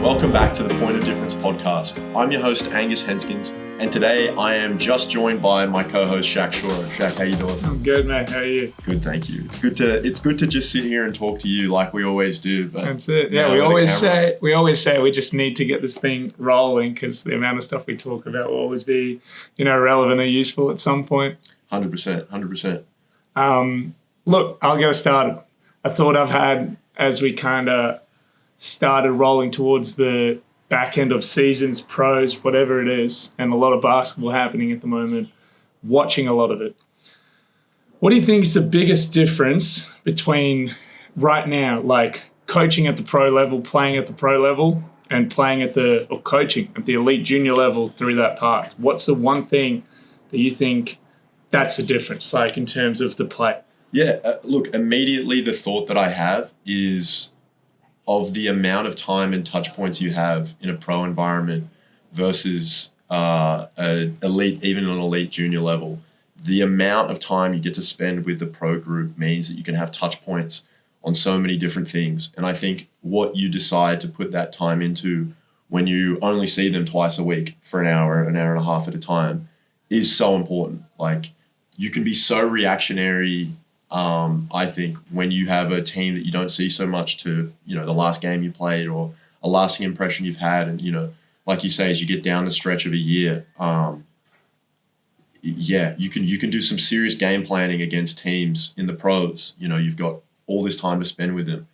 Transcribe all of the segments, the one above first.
Welcome back to the Point of Difference podcast. I'm your host, Angus Henskins, and today I am just joined by my co-host, Shac Shore. Shac, how you doing? I'm good, mate. How are you? Good, thank you. It's good to just sit here and talk to you like we always do. But that's it. Yeah, we always say we just need to get this thing rolling because the amount of stuff we talk about will always be, relevant or useful at some point. 100%. Look, I'll get us started. A thought I've had as we kind of started rolling towards the back end of seasons, pros, whatever it is, and a lot of basketball happening at the moment, watching a lot of it. What do you think is the biggest difference between right now, like coaching at the pro level, playing at the pro level, and coaching at the elite junior level through that path? What's the one thing that you think that's the difference, like in terms of the play? Yeah, look, immediately the thought that I have is of the amount of time and touch points you have in a pro environment versus an elite junior level. The amount of time you get to spend with the pro group means that you can have touch points on so many different things. And I think what you decide to put that time into when you only see them twice a week for an hour and a half at a time is so important. Like, you can be so reactionary, I think, when you have a team that you don't see so much to, the last game you played or a lasting impression you've had. And, like you say, as you get down the stretch of a year, you can do some serious game planning against teams in the pros. You've got all this time to spend with them.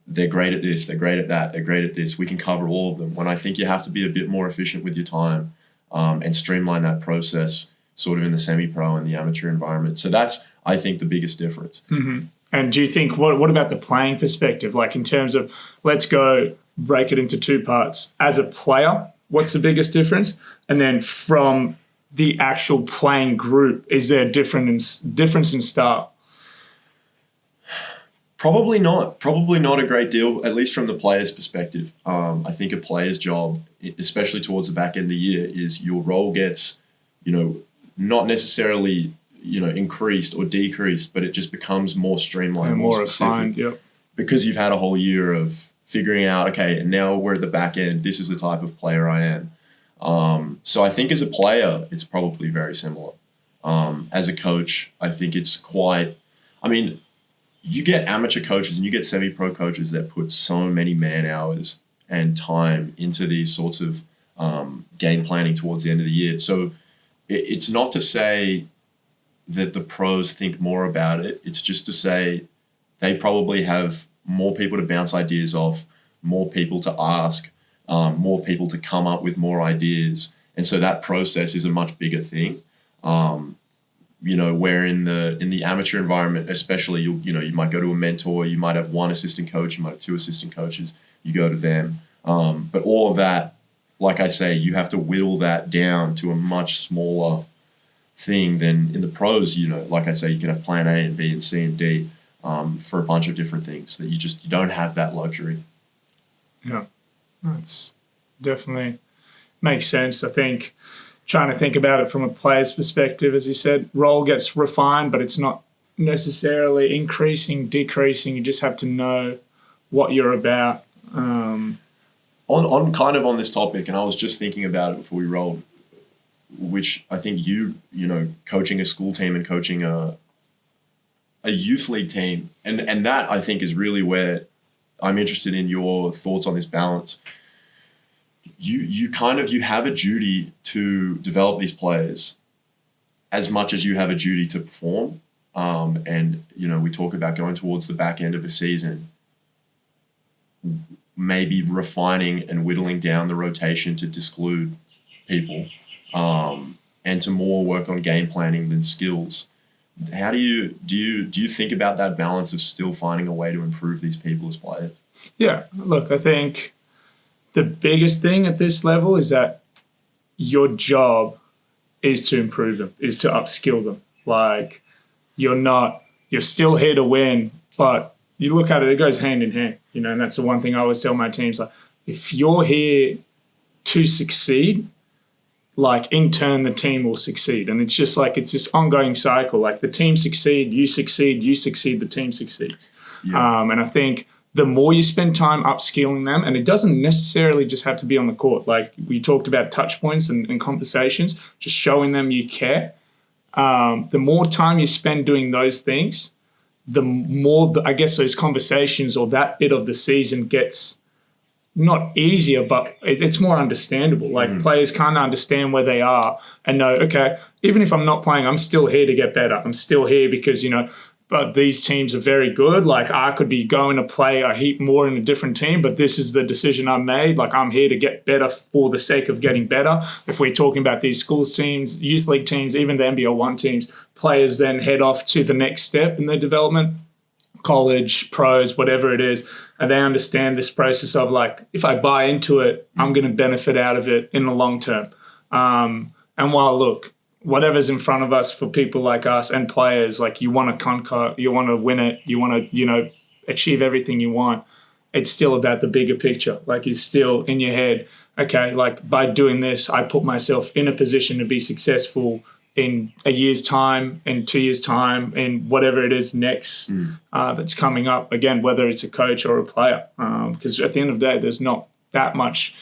They're great at this, they're great at that, they're great at this. We can cover all of them. When I think you have to be a bit more efficient with your time and streamline that process sort of in the semi-pro and the amateur environment. So that's, I think, the biggest difference. Mm-hmm. And do you think, what about the playing perspective? Like in terms of, let's go break it into two parts. As a player, what's the biggest difference? And then from the actual playing group, is there a difference in style? Probably not a great deal, at least from the player's perspective. I think a player's job, especially towards the back end of the year, is your role gets, not necessarily increased or decreased, but it just becomes more streamlined, and more refined, yep. Because you've had a whole year of figuring out, okay, and now we're at the back end, this is the type of player I am. So I think as a player, it's probably very similar. As a coach, I think it's you get amateur coaches and you get semi-pro coaches that put so many man hours and time into these sorts of game planning towards the end of the year. So it's not to say that the pros think more about it. It's just to say they probably have more people to bounce ideas off, more people to ask, more people to come up with more ideas. And so that process is a much bigger thing. Where in the amateur environment, especially, you might go to a mentor, you might have one assistant coach, you might have two assistant coaches, you go to them. But all of that, like I say, you have to whittle that down to a much smaller thing than in the pros. Like I say, you can have plan A and B and C and D for a bunch of different things that you don't have that luxury. Yeah, that's definitely makes sense. I think trying to think about it from a player's perspective, as you said, role gets refined, but it's not necessarily increasing, decreasing. You just have to know what you're about. On kind of on this topic, and I was just thinking about it before we rolled, which I think coaching a school team and coaching a youth league team, and that I think is really where I'm interested in your thoughts on this balance. You have a duty to develop these players as much as you have a duty to perform. And we talk about going towards the back end of a season, maybe refining and whittling down the rotation to disclude people, and to more work on game planning than skills. How do you think about that balance of still finding a way to improve these people as players? Yeah, look, I think the biggest thing at this level is that your job is to improve them, is to upskill them. Like, you're still here to win, but you look at it, it goes hand in hand, and that's the one thing I always tell my teams, like, if you're here to succeed, like, in turn, the team will succeed. And it's just like, it's this ongoing cycle. Like, the team succeed, you succeed, the team succeeds. Yeah. And I think the more you spend time upskilling them, and it doesn't necessarily just have to be on the court. Like we talked about touch points and conversations, just showing them you care. The more time you spend doing those things, the more, I guess, those conversations or that bit of the season gets not easier, but it's more understandable. Like players kind of understand where they are and know, okay, even if I'm not playing, I'm still here to get better. I'm still here because, but these teams are very good. Like I could be going to play a heap more in a different team, but this is the decision I made. Like I'm here to get better for the sake of getting better. If we're talking about these schools teams, youth league teams, even the NBL1 teams, players then head off to the next step in their development, college, pros, whatever it is. And they understand this process of like, if I buy into it, I'm going to benefit out of it in the long term. And while, look, whatever's in front of us for people like us and players, like you want to conquer, you want to win it, you want to, achieve everything you want. It's still about the bigger picture. Like you're still in your head, okay, like by doing this, I put myself in a position to be successful in a year's time, in 2 years' time, in whatever it is next that's coming up. Again, whether it's a coach or a player, because at the end of the day, there's not that much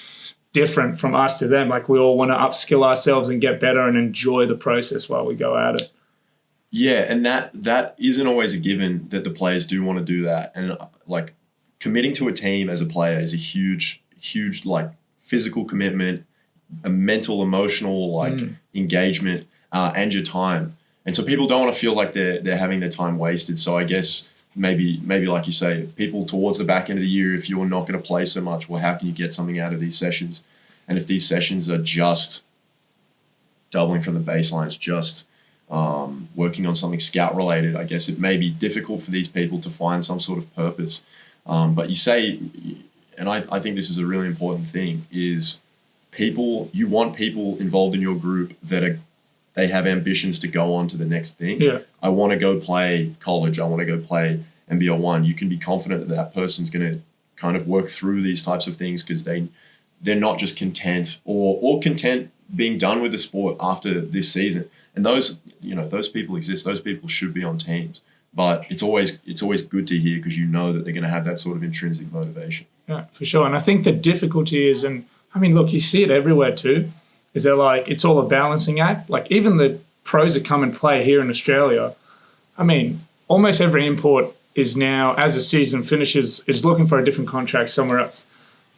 different from us to them. Like we all want to upskill ourselves and get better and enjoy the process while we go at it. Yeah, and that isn't always a given that the players do want to do that. And like committing to a team as a player is a huge like physical commitment, a mental, emotional like engagement, and your time. And so people don't want to feel like they're having their time wasted. So I guess maybe like you say, people towards the back end of the year, if you're not going to play so much, well, how can you get something out of these sessions? And if these sessions are just doubling from the baselines, just working on something scout related, I guess it may be difficult for these people to find some sort of purpose. But you say, and I think this is a really important thing, is you want people involved in your group that they have ambitions to go on to the next thing. Yeah. I want to go play college. I want to go play NBL1. You can be confident that person's going to kind of work through these types of things because they're not just content or content being done with the sport after this season. And those people exist. Those people should be on teams. But it's always good to hear because you know that they're going to have that sort of intrinsic motivation. Yeah, for sure. And I think the difficulty is, and I mean, look, you see it everywhere too, is that like it's all a balancing act. Like even the pros that come and play here in Australia, I mean, almost every import is now, as the season finishes, is looking for a different contract somewhere else.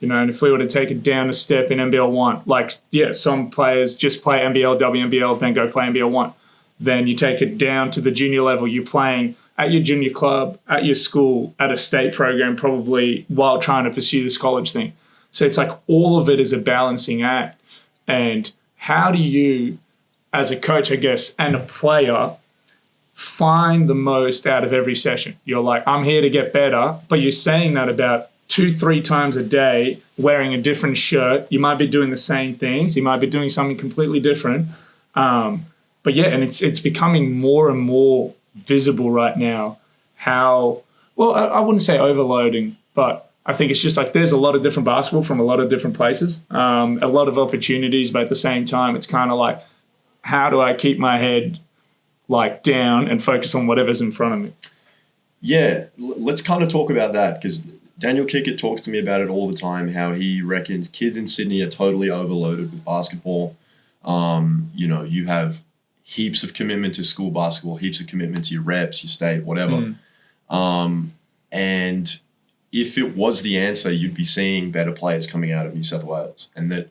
And if we were to take it down a step in NBL1, like, yeah, some players just play NBL, WNBL, then go play NBL1. Then you take it down to the junior level, you're playing at your junior club, at your school, at a state program, probably while trying to pursue this college thing. So it's like all of it is a balancing act. And how do you, as a coach, I guess, and a player, find the most out of every session? You're like, I'm here to get better, but you're saying that about 2-3 times a day, wearing a different shirt. You might be doing the same things. You might be doing something completely different. But yeah, and it's becoming more and more visible right now how, well, I wouldn't say overloading, but I think it's just like there's a lot of different basketball from a lot of different places, a lot of opportunities, but at the same time, it's kind of like, how do I keep my head like down and focus on whatever's in front of me? Yeah, let's kind of talk about that because Daniel Kickett talks to me about it all the time, how he reckons kids in Sydney are totally overloaded with basketball. You have heaps of commitment to school basketball, heaps of commitment to your reps, your state, whatever. And if it was the answer, you'd be seeing better players coming out of New South Wales. And that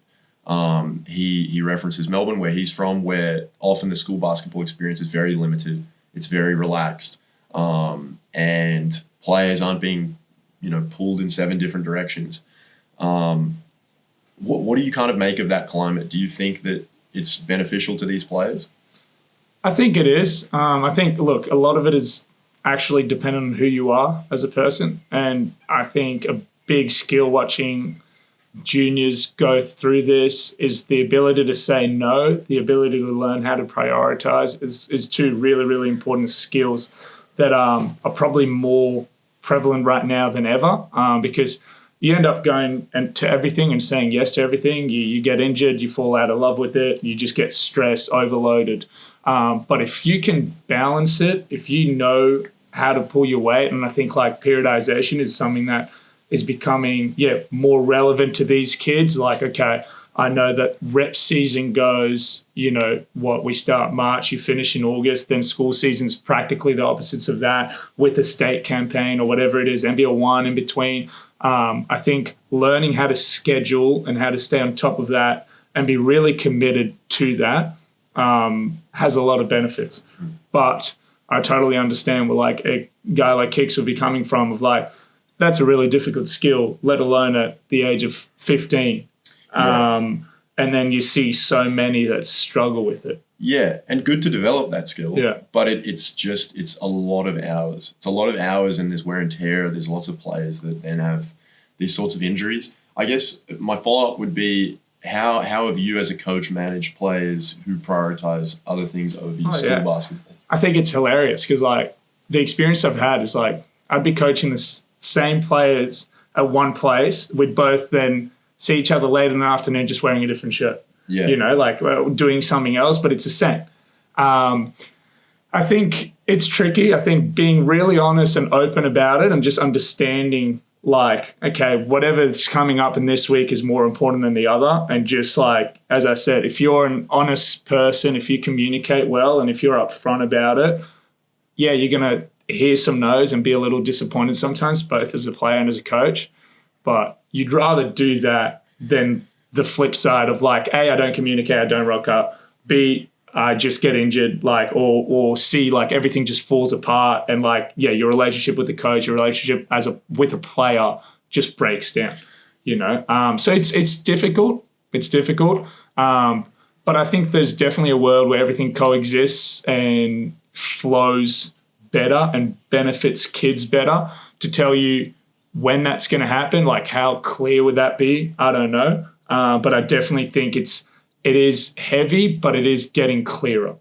he references Melbourne, where he's from, where often the school basketball experience is very limited. It's very relaxed. And players aren't being, pulled in 7 different directions. What do you kind of make of that climate? Do you think that it's beneficial to these players? I think it is. I think, look, a lot of it is actually dependent on who you are as a person. And I think a big skill watching juniors go through this is the ability to say no, the ability to learn how to prioritize is 2 really, really important skills that are probably more prevalent right now than ever, because you end up going to everything and saying yes to everything. You get injured, you fall out of love with it, you just get stressed, overloaded. But if you can balance it, if you know how to pull your weight. And I think like periodization is something that is becoming, more relevant to these kids. Like, okay, I know that rep season goes, we start March, you finish in August, then school season's practically the opposites of that with a state campaign or whatever it is, NBL1 in between. I think learning how to schedule and how to stay on top of that and be really committed to that has a lot of benefits. But I totally understand where like a guy like Kix would be coming from of like, that's a really difficult skill, let alone at the age of 15. Yeah. And then you see so many that struggle with it. Yeah, and good to develop that skill. Yeah. But it's a lot of hours. It's a lot of hours, and there's wear and tear. There's lots of players that then have these sorts of injuries. I guess my follow-up would be, how have you as a coach managed players who prioritize other things over your school basketball? I think it's hilarious because like the experience I've had is like I'd be coaching the same players at one place. We'd both then see each other later in the afternoon just wearing a different shirt. Yeah. Like doing something else, but it's the same. I think it's tricky. I think being really honest and open about it and just understanding like, okay, whatever's coming up in this week is more important than the other. And just like, as I said, if you're an honest person, if you communicate well and if you're upfront about it, you're going to hear some no's and be a little disappointed sometimes, both as a player and as a coach. But you'd rather do that than the flip side of like, A, I don't communicate, I don't rock up. B, I just get injured, like, or C, like everything just falls apart, and like, your relationship with the coach, your relationship with a player just breaks down, So it's difficult. It's difficult. But I think there's definitely a world where everything coexists and flows better and benefits kids better. To tell you when that's going to happen, like how clear would that be? I don't know. But I definitely think it is heavy, but it is getting clearer.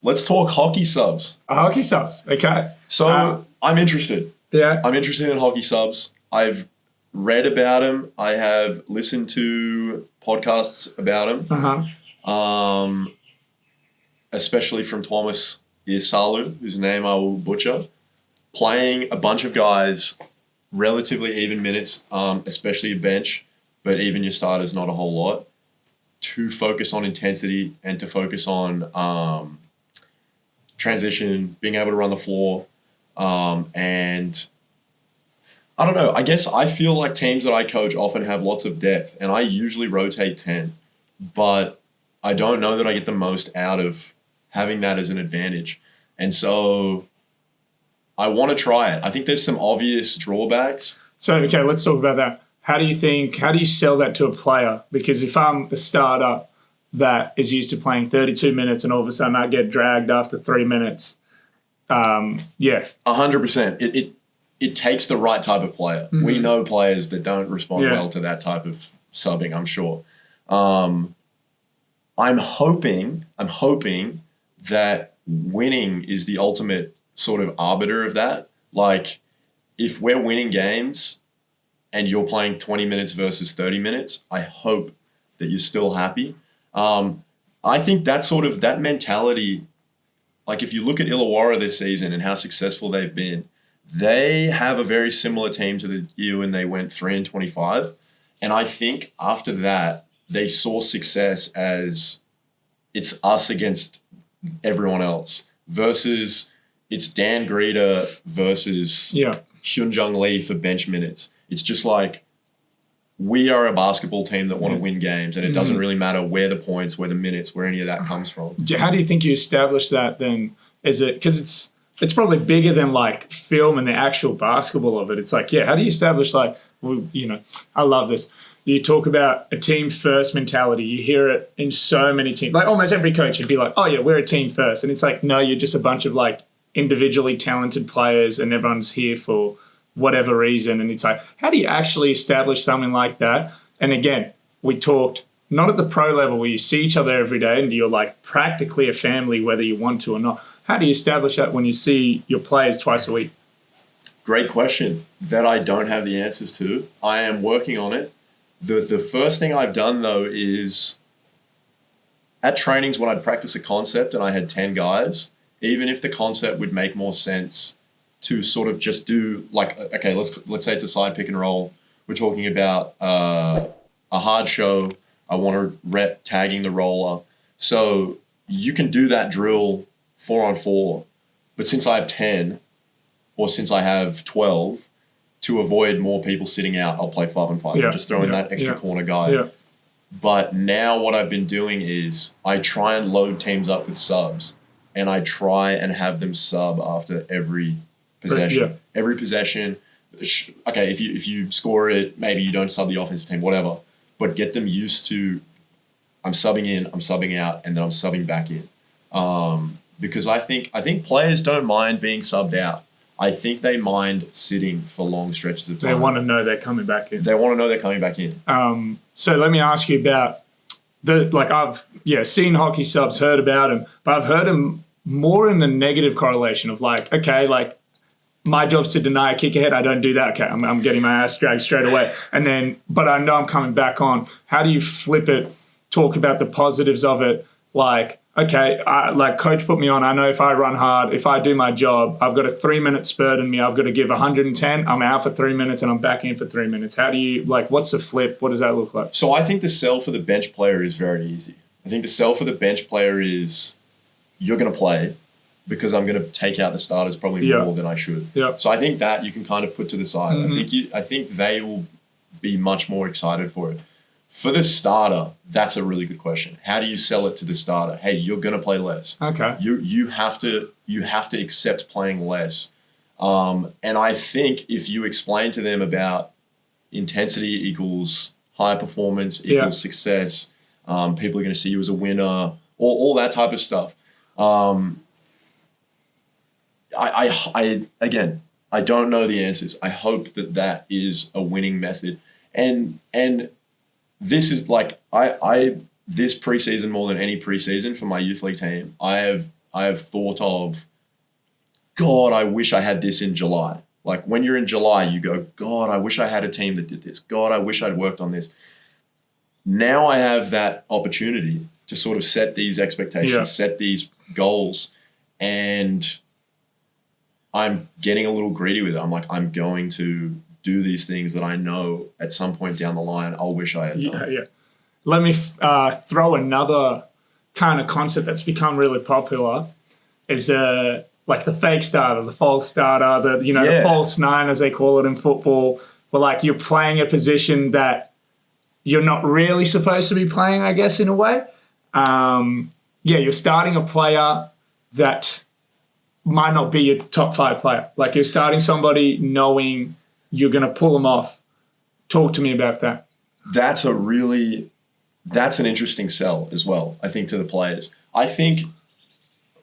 Let's talk hockey subs. Hockey subs, okay. So I'm interested. Yeah. I'm interested in hockey subs. I've read about them. I have listened to podcasts about them. Especially from Thomas Isalu, whose name I will butcher. Playing a bunch of guys, relatively even minutes, especially a bench, but even your starters, not a whole lot. To focus on intensity and to focus on transition, being able to run the floor. And I don't know, I guess I feel like teams that I coach often have lots of depth, and I usually rotate 10. But I don't know that I get the most out of having that as an advantage. And so I want to try it. I think there's some obvious drawbacks. So, okay, let's talk about that. How do you sell that to a player? Because if I'm a starter that is used to playing 32 minutes and all of a sudden I get dragged after 3 minutes, 100%. It takes the right type of player. Mm-hmm. We know players that don't respond well to that type of subbing, I'm sure. I'm hoping that winning is the ultimate sort of arbiter of that. Like, if we're winning games and you're playing 20 minutes versus 30 minutes, I hope that you're still happy. I think that mentality, like if you look at Illawarra this season and how successful they've been, they have a very similar team to the year when they went 3-25. And I think after that, they saw success as it's us against everyone else versus it's Dan Greeter versus Hyunjung Lee for bench minutes. It's just like, we are a basketball team that want to win games, and it doesn't really matter where the points, where the minutes, where any of that comes from. How do you think you establish that then? Is it because it's probably bigger than like film and the actual basketball of it? It's like, how do you establish I love this. You talk about a team first mentality. You hear it in so many teams. Like almost every coach would be like, oh yeah, we're a team first. And it's like, no, you're just a bunch of like individually talented players and everyone's here for whatever reason. And it's like, how do you actually establish something like that? And again, we talked not at the pro level where you see each other every day and you're like practically a family whether you want to or not. How do you establish that when you see your players twice a week? Great question that I don't have the answers to. I am working on it. The first thing I've done, though, is at trainings when I'd practice a concept and I had 10 guys, even if the concept would make more sense to sort of just do like, okay, let's say it's a side pick and roll. We're talking about a hard show. I want to rep tagging the roller. So you can do that drill 4-on-4, but since I have 10 or since I have 12, to avoid more people sitting out, I'll play 5-on-5. Yeah. I'm just throwing that extra corner guy. Yeah. But now what I've been doing is I try and load teams up with subs, and I try and have them sub after every possession. Yeah. Every possession. Okay, if you score it, maybe you don't sub the offensive team, whatever. But get them used to, I'm subbing in, I'm subbing out, and then I'm subbing back in. Because I think players don't mind being subbed out. I think they mind sitting for long stretches of time. They want to know they're coming back in. So let me ask you about I've seen hockey subs, heard about them, but I've heard them more in the negative correlation of my job's to deny a kick ahead. I don't do that. Okay, I'm getting my ass dragged straight away. But I know I'm coming back on. How do you flip it? Talk about the positives of it. Okay, coach put me on. I know if I run hard, if I do my job, I've got a 3-minute spurt in me. I've got to give 110. I'm out for 3 minutes and I'm back in for 3 minutes. How do you, what's the flip? What does that look like? So I think the sell for the bench player is very easy. I think the sell for the bench player is you're going to play because I'm going to take out the starters probably more than I should. Yeah. So I think that you can kind of put to the side. Mm-hmm. I think they will be much more excited for it. For the starter, that's a really good question. How do you sell it to the starter? Hey, you're going to play less. Okay. You have to accept playing less. And I think if you explain to them about intensity equals high performance equals success, people are going to see you as a winner, all that type of stuff. Again, I don't know the answers. I hope that is a winning method. And this is this preseason more than any preseason for my youth league team. I have thought of, God, I wish I had this in July. Like when you're in July, you go, God, I wish I had a team that did this. God, I wish I'd worked on this. Now I have that opportunity to sort of set these expectations, set these goals, and I'm getting a little greedy with it. I'm like, I'm going to do these things that I know at some point down the line I'll wish I had done. Yeah. Let me throw another kind of concept that's become really popular is the fake starter, the false starter, the false nine as they call it in football, where you're playing a position that you're not really supposed to be playing, I guess, in a way. You're starting a player that might not be your top 5 player. You're starting somebody knowing you're going to pull them off. Talk to me about that. That's an interesting sell as well, I think, to the players. I think,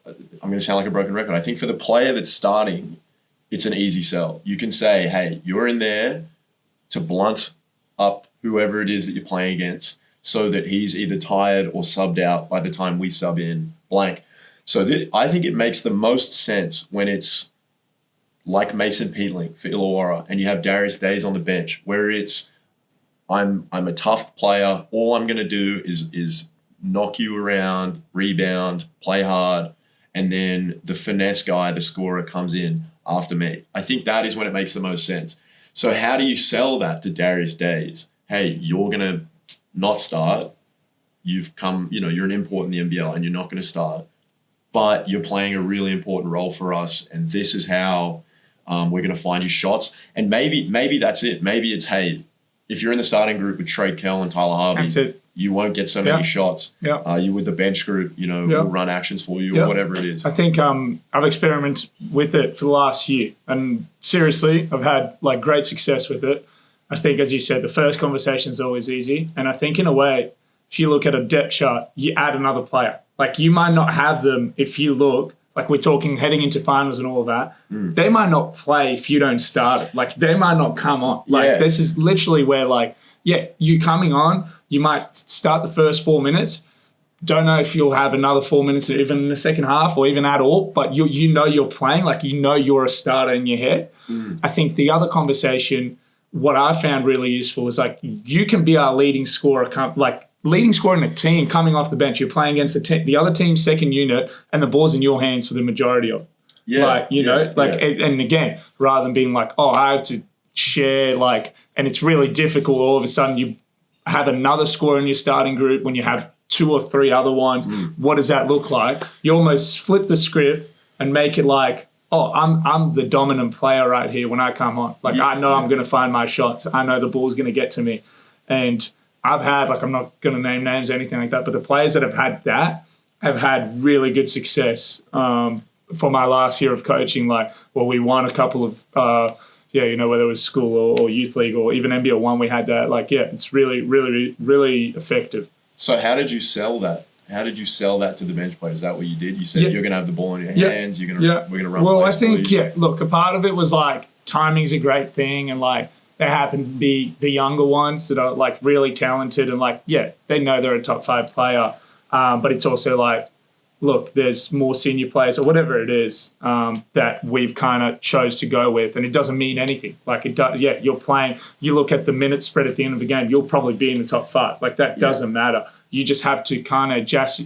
I'm going to sound like a broken record, I think for the player that's starting, it's an easy sell. You can say, hey, you're in there to blunt up whoever it is that you're playing against so that he's either tired or subbed out by the time we sub in blank. So I think it makes the most sense when it's like Mason Peatling for Illawarra, and you have Darius Days on the bench, where it's I'm a tough player. All I'm going to do is knock you around, rebound, play hard, and then the finesse guy, the scorer, comes in after me. I think that is when it makes the most sense. So how do you sell that to Darius Days? Hey, you're going to not start. You've come, you're an import in the NBL, and you're not going to start, but you're playing a really important role for us, and this is how we're going to find you shots. And maybe that's it. Maybe it's, hey, if you're in the starting group with Trey Kell and Tyler Harvey, you won't get so many shots. Yeah. You with the bench group, will run actions for you or whatever it is. I think I've experimented with it for the last year, and seriously, I've had great success with it. I think, as you said, the first conversation is always easy, and I think in a way, if you look at a depth chart, you add another player. You might not have them if you look. We're talking heading into finals and all of that. They might not play if you don't start it. They might not come on. This is literally where, you coming on, you might start the first 4 minutes. Don't know if you'll have another 4 minutes even in the second half or even at all, but you know you're playing. You're a starter in your head. I think the other conversation, what I found really useful is, you can be our leading scorer, leading scorer in a team coming off the bench. You're playing against the other team's second unit, and the ball's in your hands for the majority of it. Yeah, Like, and again, rather than being like, oh, I have to share, like, and it's really difficult. All of a sudden you have another scorer in your starting group when you have 2 or 3 other ones. What does that look like? You almost flip the script and make it like, oh, I'm the dominant player right here when I come on. Like, I know I'm going to find my shots. I know the ball's going to get to me. And I've had, like, I'm not going to name names or anything like that, but the players that have had that have had really good success. For my last year of coaching, like, well, we won a couple of, whether it was school or youth league or even NBL 1, we had that. Like, yeah, it's really, really, really effective. So how did you sell that? How did you sell that to the bench players? Is that what you did? You said you're going to have the ball in your hands. We're going to run. Well, I think look, a part of it was like timing's a great thing, and like they happen to be the younger ones that are like really talented, and like they know they're a top 5 player, but it's also like, look, there's more senior players or whatever it is that we've kind of chose to go with, and it doesn't mean anything. Like it does, you're playing. You look at the minute spread at the end of the game, you'll probably be in the top 5. Like that doesn't matter. You just have to kind of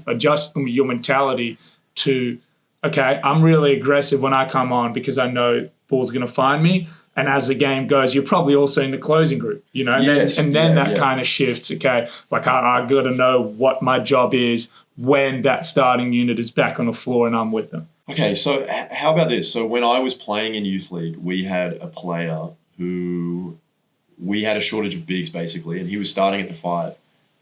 adjust your mentality to, okay, I'm really aggressive when I come on because I know ball's going to find me. And as the game goes, you're probably also in the closing group, and then that kind of shifts. Okay, like I got to know what my job is when that starting unit is back on the floor and I'm with them. Okay, so how about this? So when I was playing in youth league, we had a player who we had a shortage of bigs basically, and he was starting at the 5.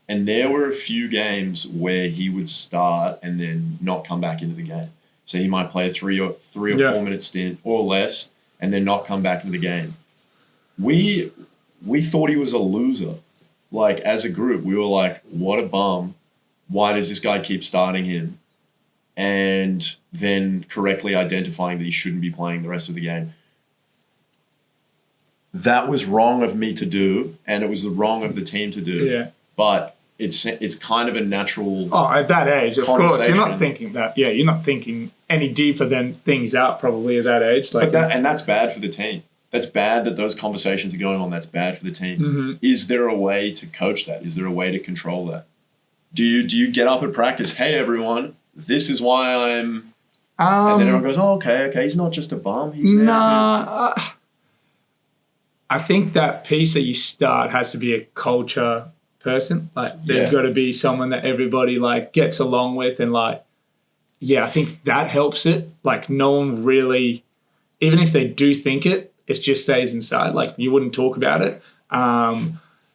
And there were a few games where he would start and then not come back into the game. So he might play a 3 or 4 minute stint or less, and then not come back into the game. We thought he was a loser. Like, as a group, we were like, what a bum. Why does this guy keep starting him? And then correctly identifying that he shouldn't be playing the rest of the game. That was wrong of me to do, and it was the wrong of the team to do. Yeah. But it's kind of a natural. Oh, at that age, of course, you're not thinking that. Yeah, you're not thinking any deeper than things out probably at that age. Like, but that's bad for the team. That's bad that those conversations are going on. That's bad for the team. Mm-hmm. Is there a way to coach that? Is there a way to control that? Do you get up at practice? Hey, everyone, this is why I'm. And then everyone goes, oh, okay, he's not just a bum. He's I think that piece that you start has to be a culture person. Like, there's got to be someone that everybody like gets along with, and like, I think that helps it. Like, no one really, even if they do think it just stays inside. Like, you wouldn't talk about it.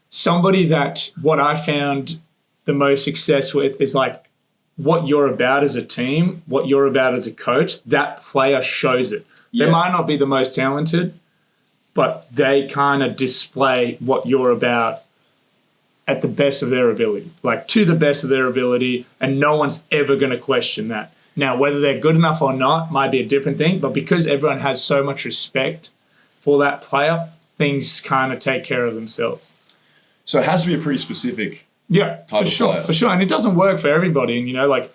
Somebody that what I found the most success with is like what you're about as a team, what you're about as a coach. That player shows it. Yeah. They might not be the most talented, but they kind of display what you're about at the best of their ability, like to the best of their ability, and no one's ever going to question that. Now, whether they're good enough or not might be a different thing, but because everyone has so much respect for that player, things kind of take care of themselves. So it has to be a pretty specific type of player. For sure. And it doesn't work for everybody. And,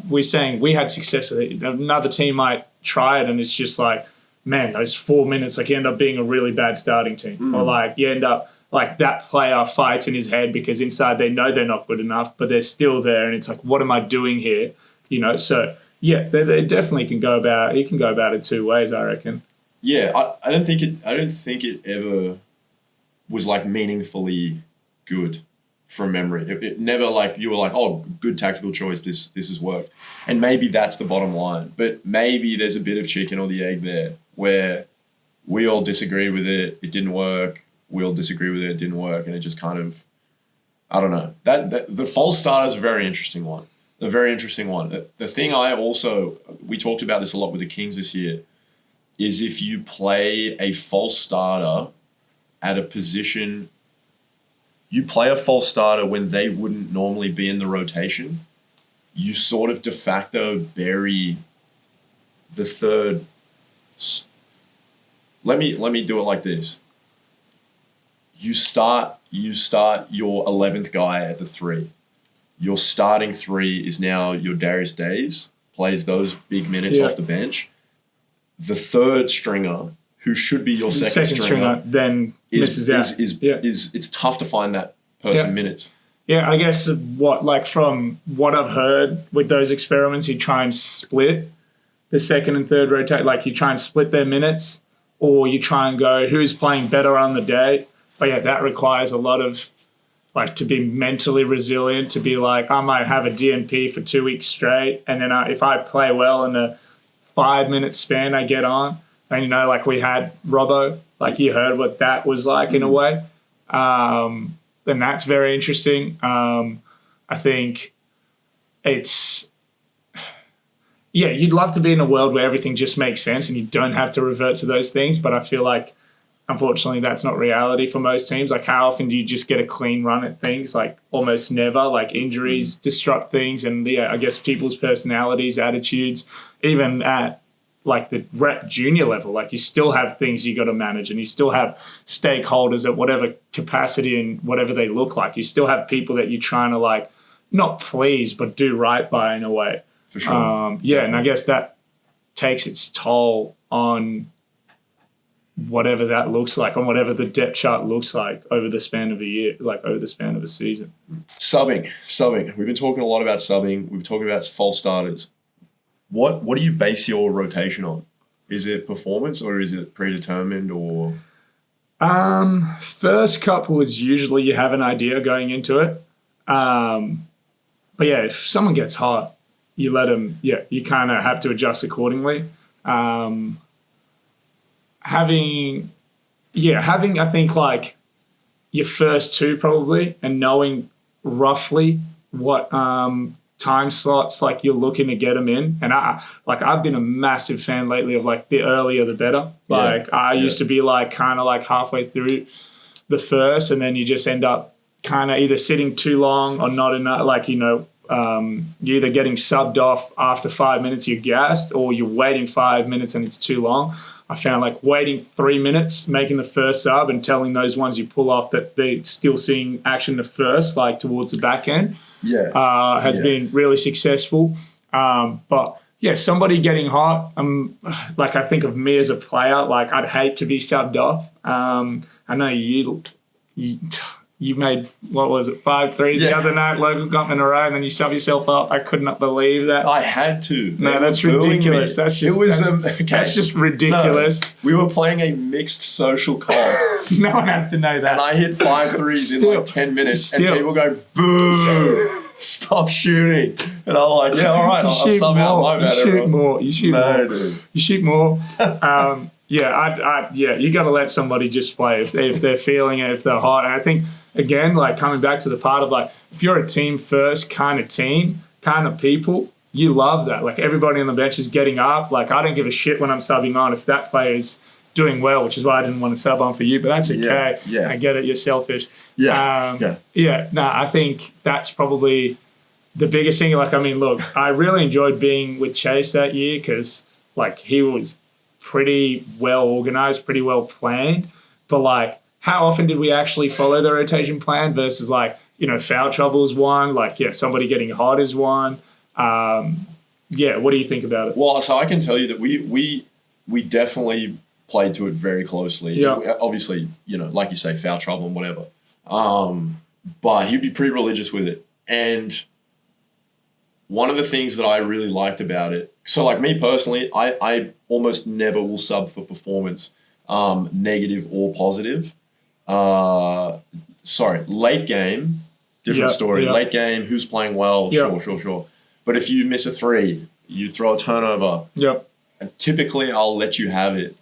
we're saying we had success with it. Another team might try it, and it's just like, man, those 4 minutes, like, you end up being a really bad starting team. Or like you end up like that player fights in his head because inside they know they're not good enough, but they're still there. And it's like, what am I doing here? So they definitely can go about it. You can go about it 2 ways, I reckon. Yeah, I don't think it ever was like meaningfully good from memory. It never like you were like, oh, good tactical choice. This has worked, and maybe that's the bottom line. But maybe there's a bit of chicken or the egg there where we all disagreed with it. It didn't work. We all disagree with it. It didn't work, and it just kind of, I don't know. That the false start is a very interesting one. A very interesting one. The thing we talked about this a lot with the Kings this year, is if you play a false starter at a position, you play a false starter when they wouldn't normally be in the rotation, you sort of de facto bury the third. Let me do it like this. You start your 11th guy at the 3. Your starting 3 is now your Darius Days, plays those big minutes off the bench. The third stringer, who should be your second stringer, then misses out. It's tough to find that person minutes. Yeah, I guess from what I've heard with those experiments, you try and split the second and third rotate, like you try and split their minutes, or you try and go who's playing better on the day. But yeah, that requires a lot of like to be mentally resilient, to be like, I might have a DNP for 2 weeks straight, and then if I play well in the 5-minute span I get on, and you know, like we had Robbo, like you heard what that was like in a way. And that's very interesting. I think it's, yeah, you'd love to be in a world where everything just makes sense and you don't have to revert to those things. But I feel like, unfortunately, that's not reality for most teams. Like, how often do you just get a clean run at things? Like, almost never. Like, injuries disrupt things. And, yeah, I guess people's personalities, attitudes, even at, like, the rep junior level, like, you still have things you got to manage, and you still have stakeholders at whatever capacity and whatever they look like. You still have people that you're trying to, like, not please, but do right by in a way. For sure. Yeah, and I guess that takes its toll on whatever that looks like, on whatever the depth chart looks like over the span of a year, like over the span of a season. Subbing. We've been talking a lot about subbing. We've been talking about false starters. What do you base your rotation on? Is it performance or is it predetermined or? First couple is usually you have an idea going into it. But yeah, if someone gets hot, you let them, you kind of have to adjust accordingly. Having, I think, like your first two probably, and knowing roughly what time slots like you're looking to get them in. And I've been a massive fan lately of like the earlier the better. Like I used to be like kind of like halfway through the first, and then you just end up kind of either sitting too long or not enough. Like, you know, you're either getting subbed off after 5 minutes, you're gassed, or you're waiting 5 minutes and it's too long. I found like waiting 3 minutes, making the first sub, and telling those ones you pull off that they're still seeing action the first, like towards the back end, has been really successful. But yeah, somebody getting hot, like I think of me as a player, like I'd hate to be subbed off. I know you made, what was it, 5 threes the other night, local comp in a row, and then you sub yourself up. I could not believe that. I had to. No, that's ridiculous. That's just ridiculous. No. We were playing a mixed social comp. No one has to know that. And I hit 5 threes in like 10 minutes, and people go, boo, stop shooting. And I'm like, yeah, all right, I'll sub out my bad. You shoot more. Dude. You shoot more. You got to let somebody just play if they're feeling it, if they're hot. And I think, again, like coming back to the part of like, if you're a team first kind of team, kind of people, you love that. Like everybody on the bench is getting up. Like I don't give a shit when I'm subbing on if that player's doing well, which is why I didn't want to sub on for you, but that's okay. Yeah. I get it. You're selfish. I think that's probably the biggest thing. Like, I mean, look, I really enjoyed being with Chase that year because like he was pretty well organized, pretty well planned, but like how often did we actually follow the rotation plan versus like, you know, foul trouble is one, like somebody getting hot is one. What do you think about it? Well, so I can tell you that we definitely played to it very closely. Yeah. Obviously, you know, like you say, foul trouble and whatever. But he'd be pretty religious with it. And one of the things that I really liked about it, so like me personally, I almost never will sub for performance, negative or positive. Late game, different story. Yeah. Late game, who's playing well, sure. But if you miss a three, you throw a turnover, and typically I'll let you have it.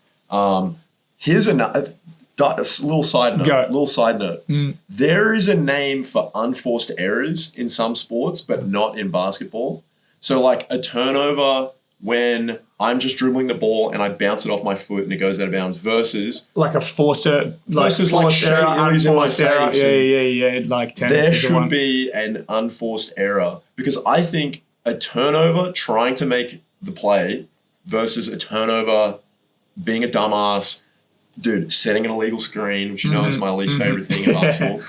Here's a little side note. There is a name for unforced errors in some sports, but not in basketball. So like a turnover when I'm just dribbling the ball and I bounce it off my foot and it goes out of bounds versus like a forced error, versus like Shea Illy's in my face. Yeah. Like tennis. There should be an unforced error because I think a turnover trying to make the play versus a turnover being a dumbass, dude, setting an illegal screen, which you know is my least favorite thing in basketball,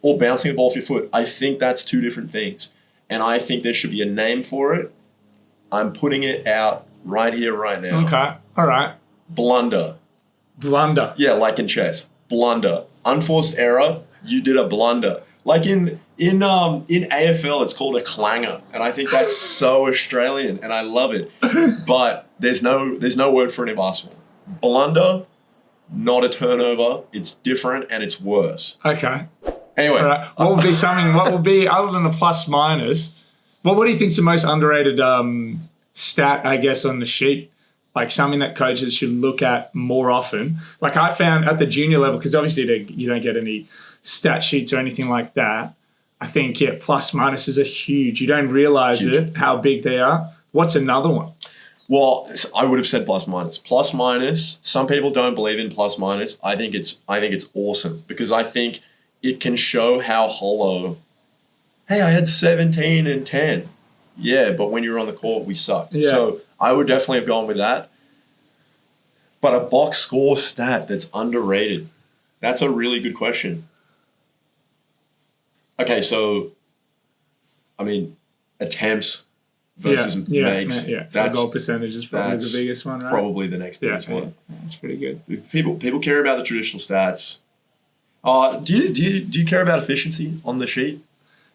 or bouncing the ball off your foot. I think that's two different things. And I think there should be a name for it. I'm putting it out right here, right now. Okay. All right. Blunder. Blunder. Yeah, like in chess. Blunder. Unforced error, you did a blunder. Like in AFL, it's called a clanger, and I think that's so Australian, and I love it. But there's no word for it in basketball. Blunder, not a turnover. It's different and it's worse. Okay. Anyway, All right. What would be something? What would be other than the plus minus? What do you think's the most underrated stat? I guess on the sheet, like something that coaches should look at more often. Like I found at the junior level, because obviously you don't get any stat sheets or anything like that. I think plus minuses are huge. You don't realize it how big they are. What's another one? Well, I would have said plus minus. Plus minus. Some people don't believe in plus minus. I think it's awesome because I think it can show how hollow. Hey, I had 17 and 10. Yeah, but when you were on the court, we sucked. Yeah. So I would definitely have gone with that. But a box score stat that's underrated. That's a really good question. Okay, so, I mean, attempts versus makes. That's, goal percentage is probably the biggest one, right? Probably the next biggest one. Yeah, that's pretty good. People care about the traditional stats. Do you care about efficiency on the sheet?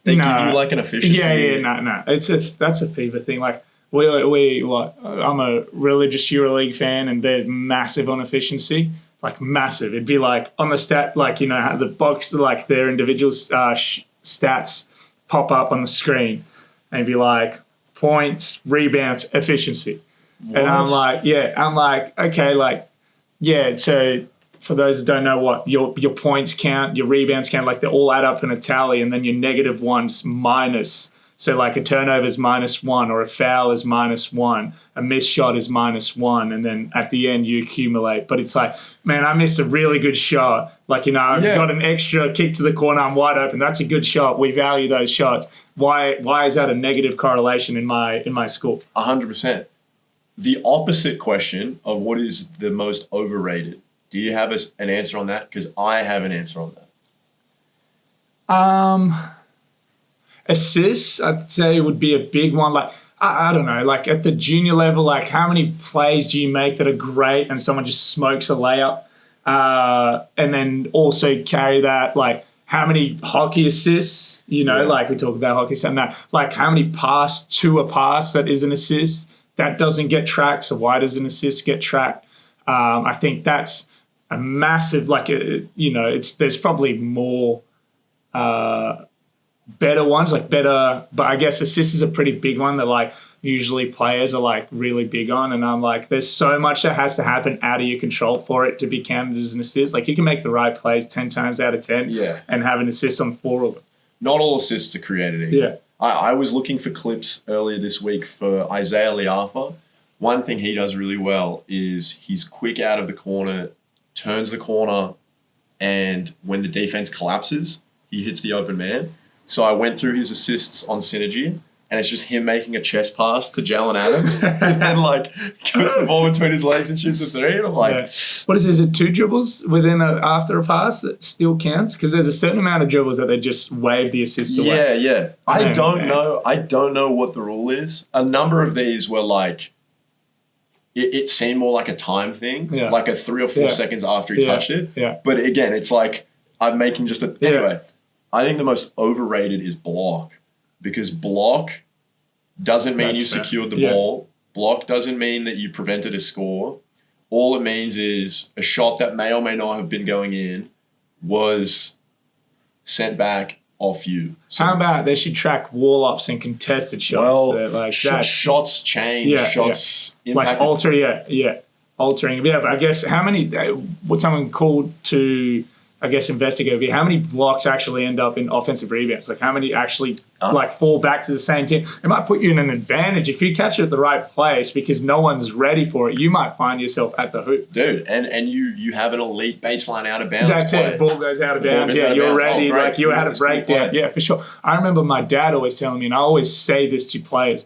They give you like an efficiency. No. That's a FIFA thing. Like I'm a religious EuroLeague fan, and they're massive on efficiency. Like massive. It'd be like on the stat, like how the box, like their individual stats pop up on the screen, and it'd be like points, rebounds, efficiency. What? And I'm like, okay, so for those that don't know what your points count, your rebounds count, like they all add up in a tally, and then your negative ones minus. So like a turnover is -1, or a foul is -1, a missed shot is -1, and then at the end you accumulate. But it's like, man, I missed a really good shot. Like, I've got an extra kick to the corner, I'm wide open. That's a good shot. We value those shots. Why is that a negative correlation in my score? 100%. The opposite question of what is the most overrated. Do you have an answer on that? Because I have an answer on that. Assists, I'd say, would be a big one. Like, I don't know, like at the junior level, like how many plays do you make that are great and someone just smokes a layup? And then also carry that, like how many hockey assists, like we talk about hockey, and that, like how many pass to a pass that is an assist that doesn't get tracked. So why does an assist get tracked? I think that's a massive, like, there's probably more better ones, but I guess assists is a pretty big one that like usually players are like really big on. And I'm like, there's so much that has to happen out of your control for it to be counted as an assist. Like you can make the right plays 10 times out of 10 and have an assist on 4 of them. Not all assists are created equal. Yeah. I was looking for clips earlier this week for Isaiah Liafa. One thing he does really well is he's quick out of the corner, turns the corner, and when the defense collapses, he hits the open man. So I went through his assists on Synergy, and it's just him making a chest pass to Jalen Adams and then like puts the ball between his legs and shoots a 3. And I'm like, what is it 2 dribbles after a pass that still counts? Because there's a certain amount of dribbles that they just wave the assist away. Yeah. I don't know what the rule is. A number of these were like, it seemed more like a time thing, like a 3 or 4 seconds after he touched it. Yeah. But again, it's like I'm making just a anyway. I think the most overrated is block, because block doesn't mean secured the ball. Block doesn't mean that you prevented a score. All it means is a shot that may or may not have been going in was sent back off you. So, how about they should track wall-ups and contested shots? Well, shots change, shots impact. Like altering. Yeah, but I guess how many, what someone called to, I guess, investigate, how many blocks actually end up in offensive rebounds? Like how many actually fall back to the same team? It might put you in an advantage if you catch it at the right place because no one's ready for it. You might find yourself at the hoop. Dude, and you have an elite baseline out of bounds. That's play. It. Ball goes out of bounds. Yeah, you're ready. Like you had a breakdown. Yeah, for sure. I remember my dad always telling me, and I always say this to players,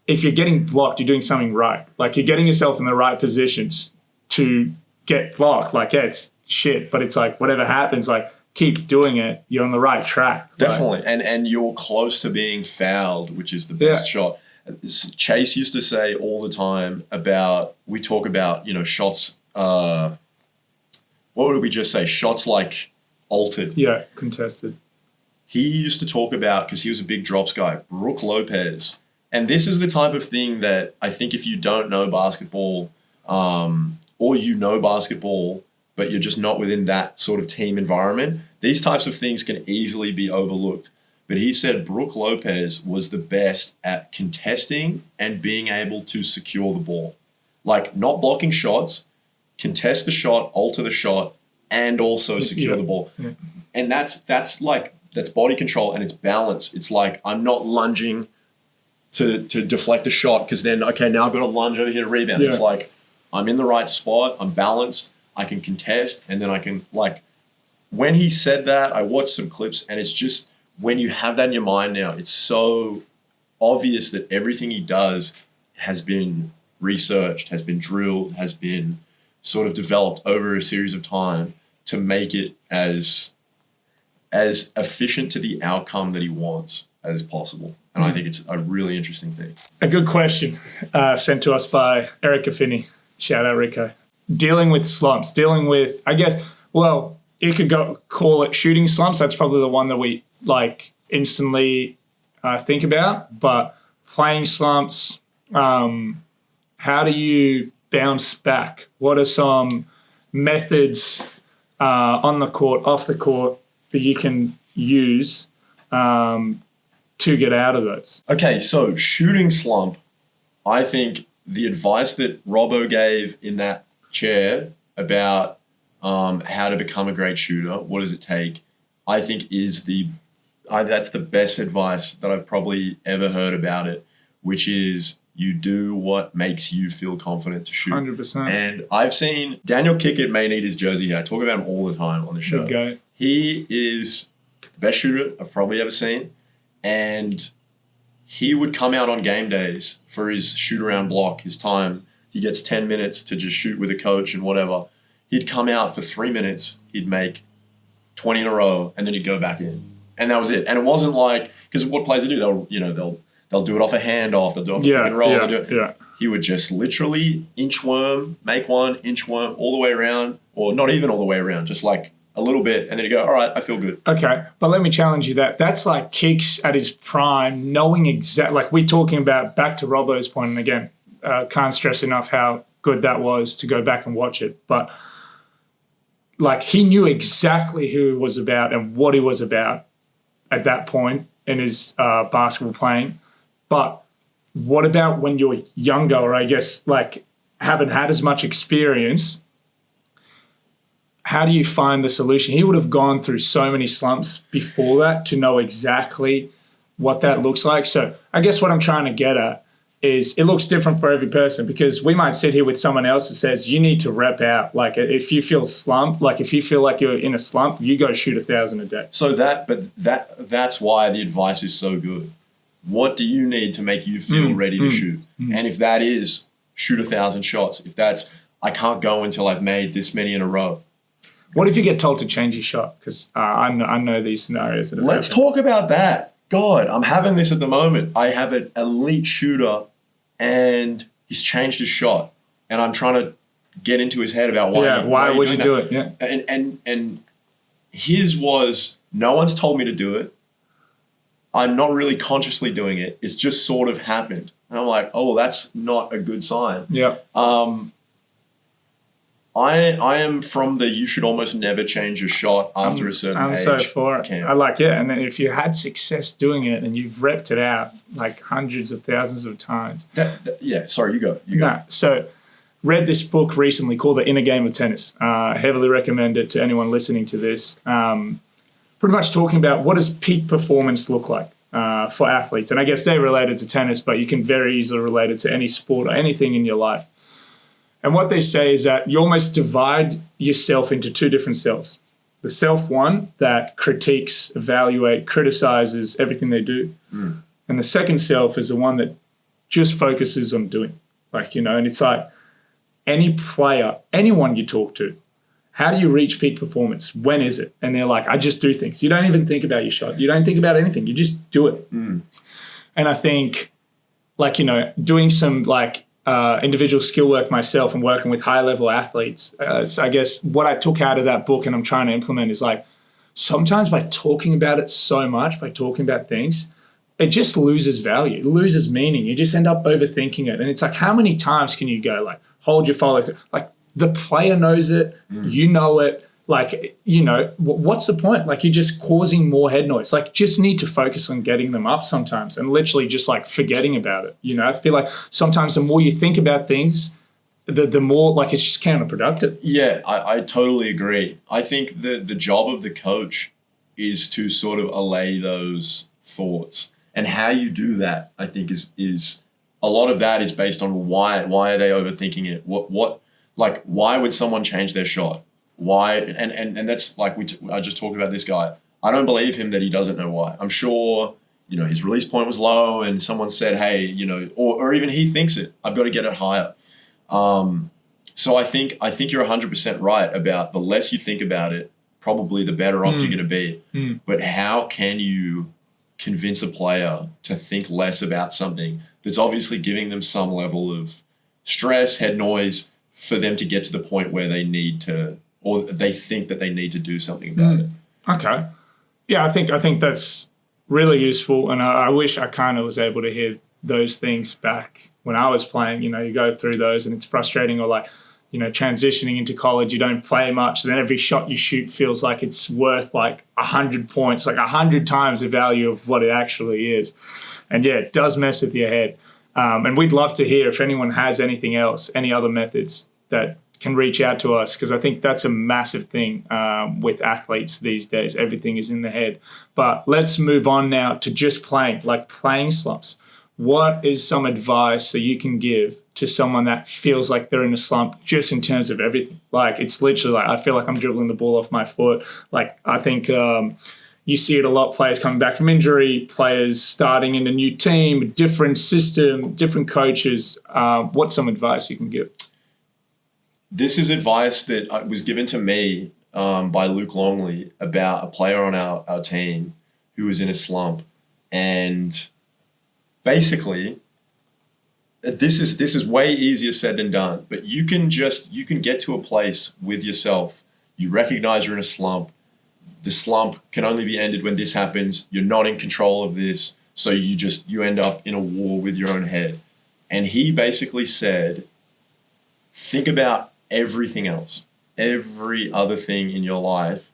if you're getting blocked, you're doing something right. Like you're getting yourself in the right positions to get blocked. Like, it's shit, but it's like whatever happens, like keep doing it, you're on the right track. Definitely. And you're close to being fouled, which is the best shot. Chase used to say all the time we talk about shots, what would we just say, shots like altered, contested, he used to talk about, because he was a big drops guy, Brook Lopez. And this is the type of thing that I think if you don't know basketball, or you know basketball, but you're just not within that sort of team environment, these types of things can easily be overlooked. But he said Brook Lopez was the best at contesting and being able to secure the ball. Like, not blocking shots, contest the shot, alter the shot, and also secure the ball. Yeah. And that's body control, and it's balance. It's like, I'm not lunging to deflect a shot because then, okay, now I've got to lunge over here to rebound. Yeah. It's like, I'm in the right spot, I'm balanced, I can contest, and then I can, like, when he said that, I watched some clips, and it's just, when you have that in your mind now, it's so obvious that everything he does has been researched, has been drilled, has been sort of developed over a series of time to make it as efficient to the outcome that he wants as possible. And I think it's a really interesting thing. A good question sent to us by Erica Finney. Shout out, Rico. Dealing with slumps, I guess, well, you could call it shooting slumps. That's probably the one that we like instantly think about. But playing slumps, how do you bounce back? What are some methods on the court, off the court, that you can use to get out of those? Okay, so shooting slump, I think the advice that Robbo gave in that chair about how to become a great shooter, what does it take, I think that's the best advice that I've probably ever heard about it, which is you do what makes you feel confident to shoot. 100%. And I've seen Daniel Kickett may need his jersey here. I talk about him all the time on the show. Good guy. He is the best shooter I've probably ever seen. And he would come out on game days for his shoot-around block, his time. He gets 10 minutes to just shoot with a coach and whatever. He'd come out for 3 minutes. He'd make 20 in a row, and then he'd go back in. And that was it. And it wasn't like, because what players do, they'll do it off a handoff, they'll do it off a pick and roll. He would just literally inchworm, make one, inchworm all the way around, or not even all the way around, just like a little bit, and then you go, all right, I feel good. Okay, but let me challenge you that. That's like Kicks at his prime, knowing exactly, like we're talking about, back to Robbo's point, and again, can't stress enough how good that was to go back and watch it. But like, he knew exactly who he was about and what he was about at that point in his basketball playing. But what about when you're younger, or I guess like haven't had as much experience? How do you find the solution? He would have gone through so many slumps before that to know exactly what that looks like. So I guess what I'm trying to get at is it looks different for every person, because we might sit here with someone else that says you need to rep out. Like, if you feel slumped, like if you feel like you're in a slump, you go shoot 1,000 a day. So that's why the advice is so good. What do you need to make you feel ready to shoot? And if that is shoot 1,000 shots, if that's I can't go until I've made this many in a row. What if you get told to change your shot? Because I know these scenarios. Let's talk about that. God, I'm having this at the moment. I have an elite shooter, and he's changed his shot, and I'm trying to get into his head about why. Yeah, why would you do it? Yeah, and his was, no one's told me to do it. I'm not really consciously doing it. It's just sort of happened, and I'm like, oh, that's not a good sign. Yeah. I am from the you should almost never change your shot after a certain age. I'm so for it. I like it. And then if you had success doing it and you've repped it out like hundreds of thousands of times. Sorry, you go. So read this book recently called The Inner Game of Tennis. Heavily recommend it to anyone listening to this. Pretty much talking about what does peak performance look like for athletes. And I guess they're related to tennis, but you can very easily relate it to any sport or anything in your life. And what they say is that you almost divide yourself into two different selves. The self one that critiques, criticizes everything they do. And the second self is the one that just focuses on doing. And it's like any player, anyone you talk to, how do you reach peak performance? When is it? And they're like, I just do things. You don't even think about your shot. You don't think about anything. You just do it. And I think, doing some individual skill work myself and working with high-level athletes, I guess what I took out of that book and I'm trying to implement is sometimes by talking about it so much, by talking about things, it just loses value, it loses meaning. You just end up overthinking it. And it's like, how many times can you go, like, hold your follow through? Like, the player knows it, you know it. Like, what's the point? Like, you're just causing more head noise. Like, just need to focus on getting them up sometimes and literally just like forgetting about it. I feel like sometimes the more you think about things, the more like it's just counterproductive. Yeah, I totally agree. I think the job of the coach is to sort of allay those thoughts. And how you do that, I think, is a lot of that is based on why are they overthinking it? Like, why would someone change their shot? Why? And that's like I just talked about this guy. I don't believe him that he doesn't know why. I'm sure, his release point was low and someone said, hey, or even he thinks it. I've got to get it higher. So I think you're 100% right about the less you think about it, probably the better off you're going to be. But how can you convince a player to think less about something that's obviously giving them some level of stress, head noise, for them to get to the point where they need to, or they think that they need to do something about it? Okay. Yeah, I think that's really useful. And I wish I kind of was able to hear those things back when I was playing. You go through those and it's frustrating, or like, transitioning into college, you don't play much. Then every shot you shoot feels like it's worth like 100 points, like 100 times the value of what it actually is. And yeah, it does mess with your head. And we'd love to hear if anyone has anything else, any other methods that can reach out to us, because I think that's a massive thing with athletes these days. Everything is in the head. But let's move on now to just playing, like playing slumps. What is some advice that you can give to someone that feels like they're in a slump, just in terms of everything? Like, it's literally like, I feel like I'm dribbling the ball off my foot. Like, I think you see it a lot, players coming back from injury, players starting in a new team, different system, different coaches. What's some advice you can give? This is advice that was given to me by Luke Longley about a player on our team who was in a slump. And basically, this is way easier said than done, but you can get to a place with yourself. You recognize you're in a slump. The slump can only be ended when this happens. You're not in control of this. So you end up in a war with your own head. And he basically said, think about everything else, every other thing in your life.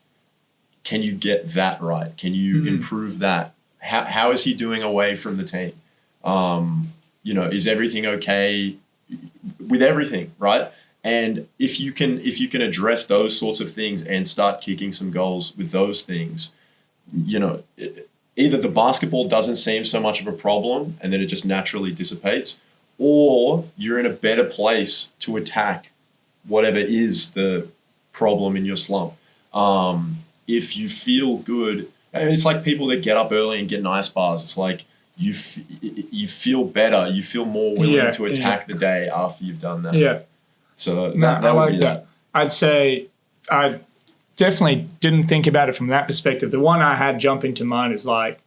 Can you get that right? Can you improve that? How is he doing away from the team? Is everything okay with everything, right? And if you can address those sorts of things and start kicking some goals with those things, either the basketball doesn't seem so much of a problem and then it just naturally dissipates, or you're in a better place to attack whatever is the problem in your slump. If you feel good, it's like people that get up early and get nice bars. It's like you feel better. You feel more willing to attack the day after you've done that. Yeah. So I like that. I'd say I definitely didn't think about it from that perspective. The one I had jumping to mind is like,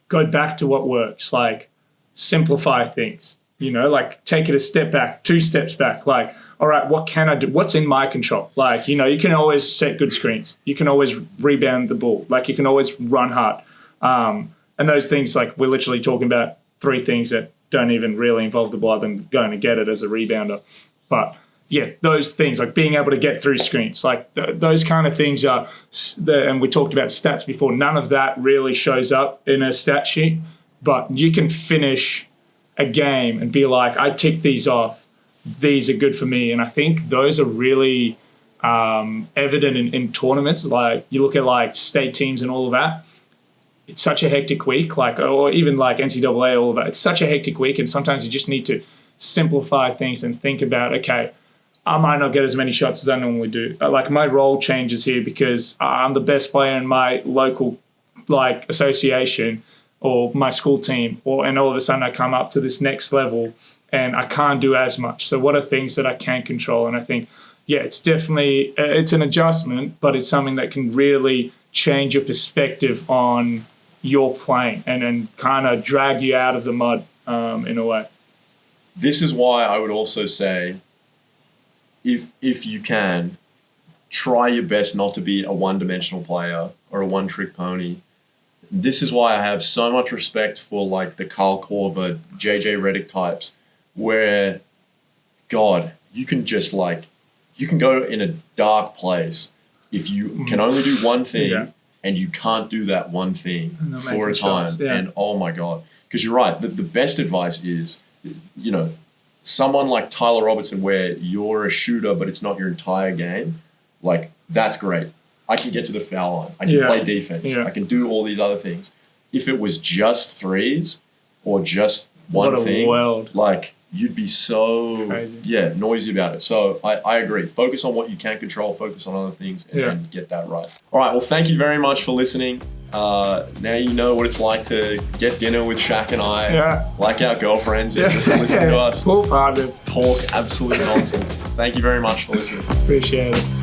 go back to what works. Like, simplify things. Like, take it a step back, 2 steps back. Like, all right, what can I do? What's in my control? Like, you can always set good screens. You can always rebound the ball. Like, you can always run hard. And those things, like, we're literally talking about 3 things that don't even really involve the ball other than going to get it as a rebounder. But yeah, those things, like being able to get through screens, like those kind of things are, and we talked about stats before, none of that really shows up in a stat sheet, but you can finish a game and be like, I tick these off, these are good for me. And I think those are really evident in tournaments. Like, you look at like state teams and all of that, it's such a hectic week, like, or even like NCAA, all of that. It's such a hectic week, and sometimes you just need to simplify things and think about, okay, I might not get as many shots as I normally do. Like, my role changes here because I'm the best player in my local like association or my school team, and all of a sudden I come up to this next level and I can't do as much. So what are things that I can control? And I think, yeah, it's definitely, it's an adjustment, but it's something that can really change your perspective on your playing and kind of drag you out of the mud in a way. This is why I would also say, if you can, try your best not to be a one-dimensional player or a one-trick pony. This is why I have so much respect for like the Kyle Korver, JJ Redick types, where, God, you can just like, you can go in a dark place if you can only do one thing and you can't do that one thing for a time. Shots, and oh my God, because you're right. The best advice is, you know, someone like Tyler Robertson, where you're a shooter, but it's not your entire game. Like, that's great. I can get to the foul line. I can play defense. I can do all these other things. If it was just threes or just one thing, like, you'd be so noisy about it. So I agree. Focus on what you can control. Focus on other things and get that right. All right. Well, thank you very much for listening. Now you know what it's like to get dinner with Shac and I, like our girlfriends, and just listen to us Cool partners. talk absolute nonsense. Thank you very much for listening. Appreciate it.